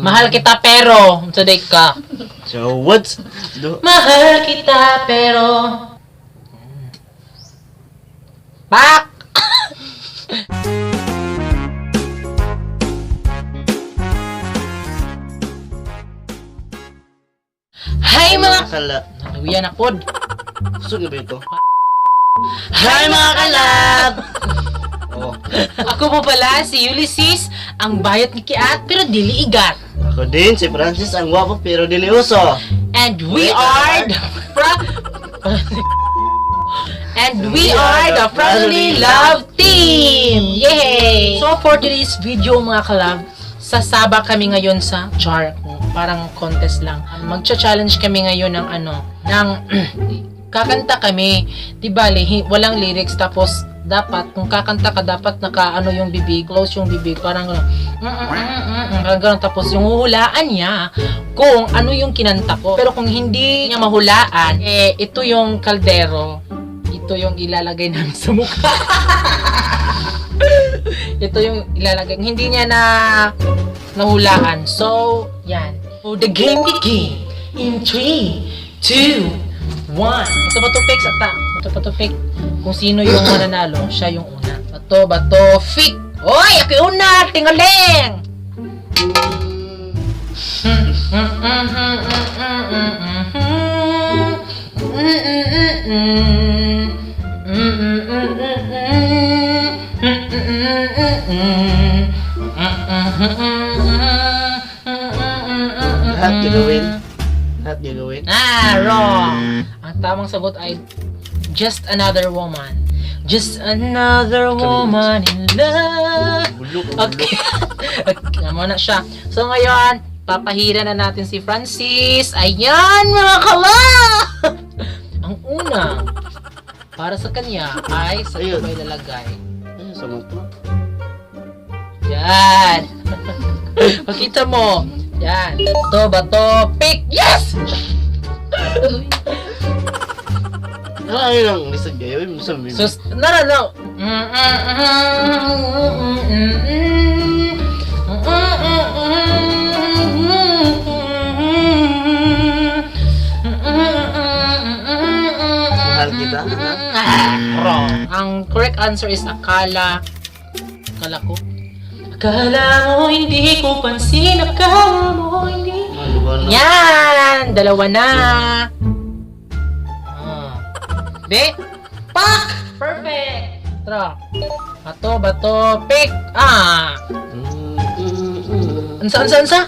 Mahal kita pero today ka. So what's Mahal kita pero Pak! Hi mga kala? Naluyan ako. Gusto nga ba ito? Hi mga kalab! Oh. Ako po pala si Ulysses, ang bayot ni Kiat pero dili igat. Ako din, si Francis, ang gwapo pero dili uso. And we are the Friendly Love Team! Yay! So for today's video mga kalab, sasaba kami ngayon sa char. Parang contest lang. Magcha-challenge kami ngayon ng kakanta kami. Di bali, walang lyrics tapos dapat kung kakanta ka dapat yung bibig, close yung bibig, parang gano'n. Tapos yung huhulaan niya kung ano yung kinanta ko. Pero kung hindi niya mahulaan, ito yung kaldero. Ito yung ilalagay namin sa mukha. Ito yung ilalagay. Hindi niya nahulaan. So, yan. So, the game begin in 3, 2, 1. Bato bato fix ata. Bato bato fix. Kung sino yung mananalo, siya yung una. Bato bato fix. Oy, ako yung una. Tingaling. Lahat gagawin. Lahat gagawin. Wrong. Ang tamang sagot ay just another woman. Just another woman in love. Okay. Naman na siya. So ngayon, papahira na natin si Francis. Ayan mga kalab! Ang una, para sa kanya ay sa Ayun. may lalagay. Ay, sama to. Yan. Pakita mo. Yan. Bato, pick. Yes! Ay lang, lisag kayo. Sabi mo. Sus, no. Mahal kita. Wrong. Ang correct answer is akala. Akala ko. Akala mo hindi ko pansin. Akala mo hindi. Maluwa na. Yan! Dalawa na. Di? Pak! Perfect! Tara. Bato, pick! Ansa?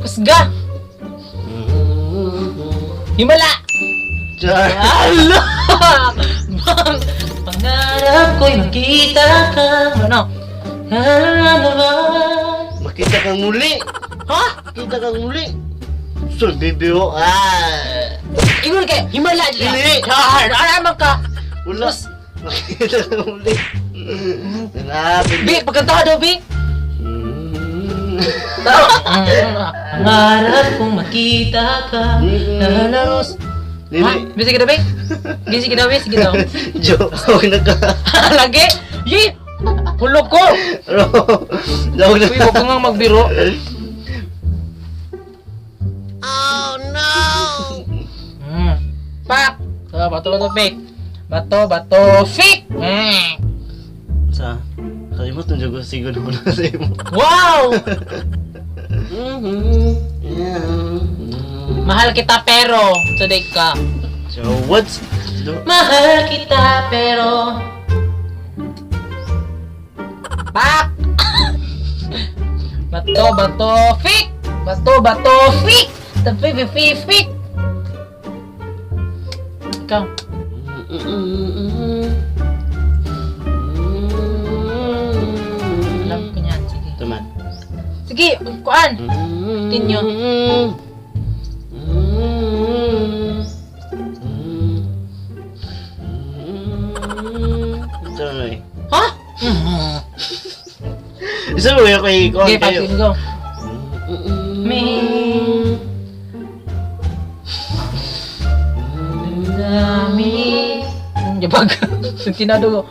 Kusga! Himala! Char. Allah! Pangarap ko'y makita ka. Ano? Makita kang muli. Ha? Makita kang muli. So, baby, oh. Ingon kay himala dyan. Dili. Araman ka. Wala. Makita kang muli. Hanapin. Bi, pagkanta daw, Bi. Pangarap kong makita ka. Lalaros. Ha? Dili. Sige daw, Bi. Sige daw, Bi. Sige daw. Jo, huwag na ka. Lagi? Yi! Hulog ko! Ro, huwag na Uy, huwag ka nga magbiro. Pak! So, bato, fake. Bato, fake! Sa, kalimot nung jogo siguro ko na sa imo. Wow! Mahal kita pero today ka. So, what's Mahal kita pero Pak! Bato, fake! Bato, fake! Fake! Ikaw. Alam ko niyan, sige. Teman. Sige, kuan. Tinyo. Ito na eh. Ha? Isa mo yung kay kuhan Okay, kayo. pag go. Me. Dami. Jabag. Tinado ko.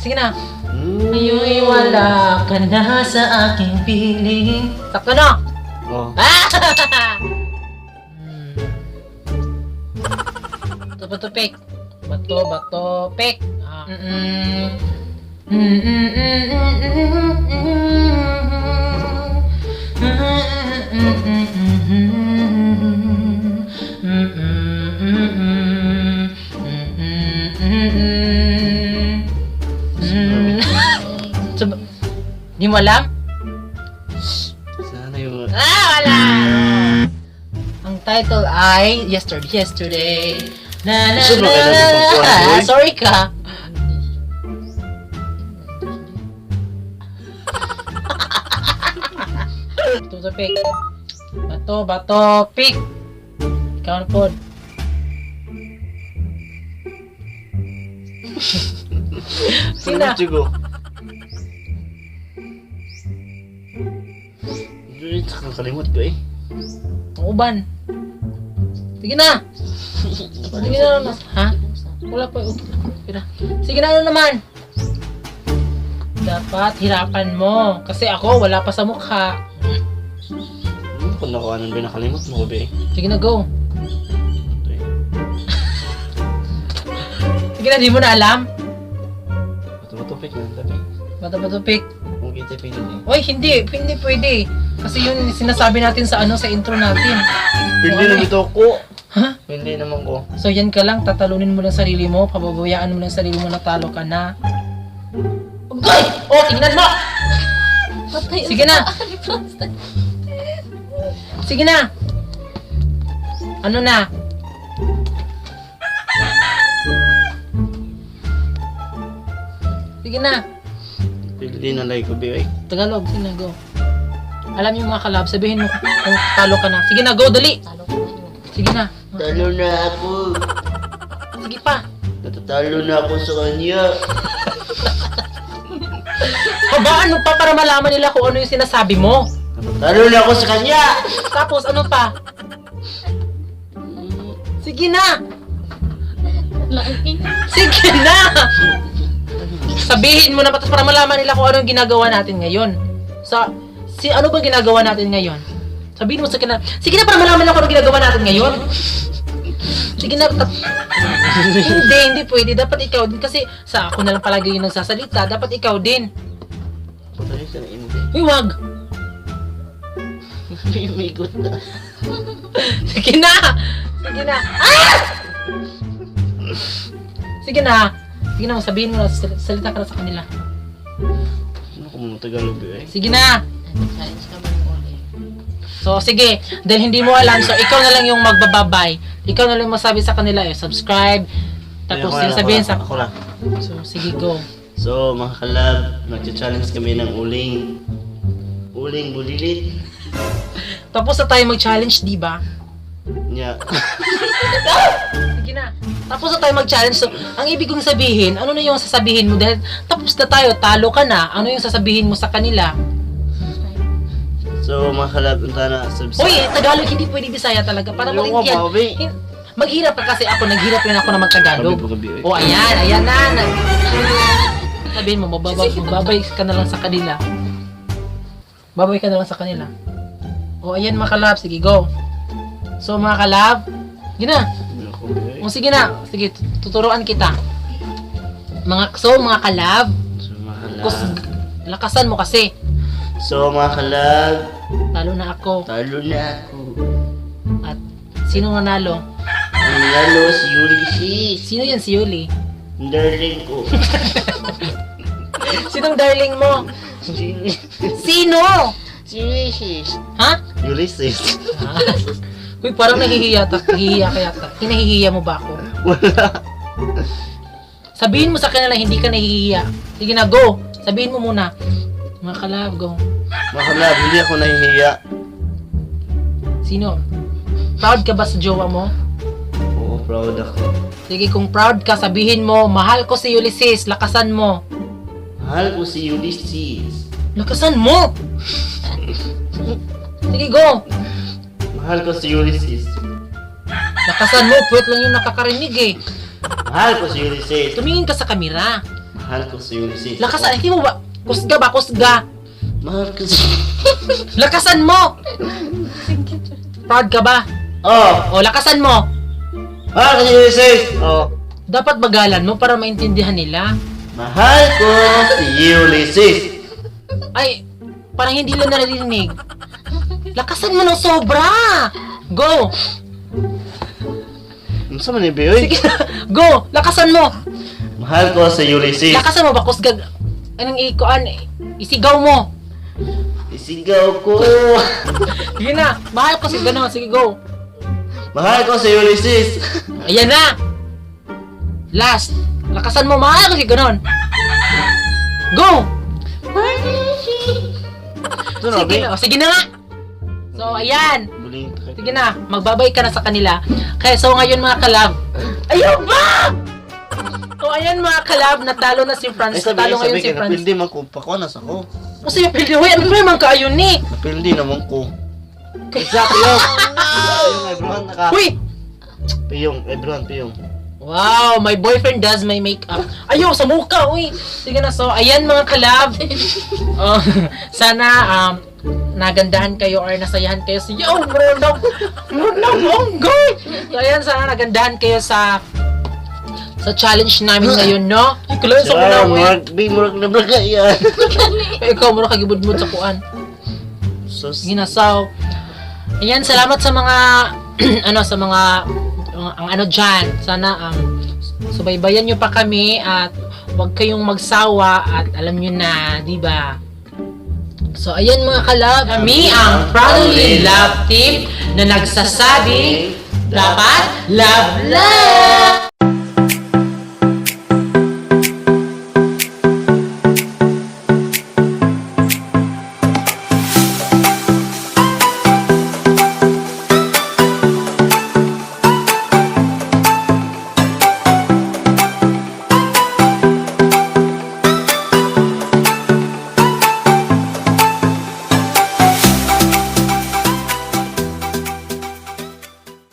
Sige na. Ngayon'y wala ka na sa aking piling. Sakto na. Oh. Bato, pek. Bato, pek. Di mo alam? Sana yung... Wala! Ang title ay Yesterday. Na na Gusto mo na kailan itong kuha, na. boy? Sorry ka. Bato, pik. Bato, pik. Ikaw na po. Sige na. Sige ko. Hindi, nakakalimot ko eh. Ang uban. Sige na. Sige na. Ha? Wala pa. Sige na naman. Dapat hirapan mo. Kasi ako, wala pa sa mukha. Kung nakuha nang binakalimot mo ko ba eh. Sige na, go. Sige na, di mo na alam. Bato-bato-pik na tapi. Bato, pik. Kung kita pinili eh. Oy, hindi pwede. Kasi yun sinasabi natin sa sa intro natin. Pindi na ito ko. Ha? Pindi naman ko. So yan ka lang, tatalunin mo lang sarili mo, pababayaan mo lang sarili mo, natalo ka na. Ugay! Oh, tingnan mo! Sige na! Sige na! Ano na? Sige na! Pindi na like ko ba eh. Tagalog, sige na, go. Alam niyo mga kalab, sabihin mo kung talo ka na. Sige na, go, dali! Sige na. Talo na ako. Sige pa. Natatalo na ako sa kanya. Haba, ano pa para malaman nila kung ano yung sinasabi mo? Natatalo na ako sa kanya. Tapos, ano pa? Sige na! Sige na! Sabihin mo na patas para malaman nila kung ano yung ginagawa natin ngayon. Ano bang ginagawa natin ngayon? Sabihin mo sa kina. Sige na para malaman nila kung ano ginagawa natin ngayon. Sige na. Hindi pwede. Dapat ikaw din kasi sa ako na lang palagi yung nagsasalita. Dapat ikaw din. Patayin sa nain ko. Uy, wag! May ikot na. Sige na! Sige na! Ah! Sige na! Sige na, sabihin mo na, salita ka na sa kanila. Ano kung mga Tagalog eh? Sige na! So, sige. Dahil hindi mo alam, so ikaw na lang yung magbababay. Ikaw na lang masabi sa kanila, subscribe. Tapos sabihin sa... Ako na. So, sige, go. So, mga kalab, nag-challenge kami ng uling bulilit. Tapos na tayo mag-challenge, di ba? Nya. Sige na. Tapos na tayo mag-challenge. So, ang ibig kong sabihin, ano na yung sasabihin mo? Dahil tapos na tayo, talo ka na. Ano yung sasabihin mo sa kanila? So, mga kalab, punta na subscribe. Uy, Tagalog, hindi pwede Bisaya talaga. Para Ayaw ko, maintindihan. Bobby. Maghirap pa kasi ako, naghirap rin ako na mag-Tagalog. Gabi. O, ayan na. Sabihin mo, babay ka na lang sa kanila. Babay ka na lang sa kanila. O, ayan mga kalab, sige, go. So, mga kalab, sige na. O, sige na. Sige, tuturuan kita. Mga kalab, So, mga kalab. lakasan mo kasi. So, mga kalab, Talo na ako. talo na ako. At sino nanalo? Ang nalo si Ulysses. Sino yan si Yuli? Ang darling ko. Sinong darling mo? Sino? Si Ulysses. Ha? Ulysses. Uy, parang nahihiya ka yata. Hinahihiya mo ba ako? Wala. Sabihin mo sa kanila hindi ka nahihiya. Sige na, go. Sabihin mo muna. Mga kalab, go. Mga kalab, hindi ako nahihiya. Sino? Proud ka ba sa jowa mo? Oo, proud ako. Sige, kung proud ka, sabihin mo, mahal ko si Ulysses, lakasan mo. Mahal ko si Ulysses. Lakasan mo! Sige, go. Mahal ko si Ulysses. Lakasan mo, puwet lang yung nakakarinig eh. Mahal ko si Ulysses. Tumingin ka sa kamera. Mahal ko si Ulysses. Lakasan, hindi mo ba? Kusga ba, kusga? Mahal ko si... Lakasan mo! Proud ka ba? Oh! O, lakasan mo! Mahal ko si Ulysses! Oh! Dapat bagalan mo para maintindihan nila. Mahal ko si Ulysses. Ay, parang hindi lang narinig. Lakasan mo ng sobra! Go! Ano sa manibi, oy? Sige na, go! Lakasan mo! Mahal ko si Ulysses. Lakasan mo ba? Kusga... Anong ikuan? Isigaw mo! Isigaw ko. Sige na, mahal ko si gano'n. Sige, go! Mahal ko si Ulysses. Ayan na! Last! Lakasan mo, mahal ko si gano'n. Go! Ito na, Sige na, o, sige na nga! So, ayan! Buling Sige na, magbabay ka na sa kanila. Kaya so ngayon mga kalab, ayaw ba? So ayan mga kalab, natalo na si Franz. Natalo ngayon si Franz. napildi man ko. Pakuanas ako. O sige, pildi. Hoy, ano ba naman kaayon ni? Napildi naman ko. Exactly yun. Piyong, everyone, Uy! Piyong, everyone, piyong. Wow, my boyfriend does my makeup. Ayaw, sa mukha, uy. Sige na, so ayan mga kalab. Oh, sana, nagandahan kayo or nasayahan kayo sa yo, bonggay! So ayan, sana nagandahan kayo sa challenge namin ngayon, no? Ikuloy sa muna, uy. Murag na braga yan. Ikaw, muna kagibud-bud sa kuan. Sus. Sige na, so, ayan, salamat sa mga, sa mga, ang ano dyan. Sana, subaybayan nyo pa kami at huwag kayong magsawa at alam nyo na, di ba? So, ayan mga kalab, kami ang Proudly Love Team na nagsasabing, dapat love love!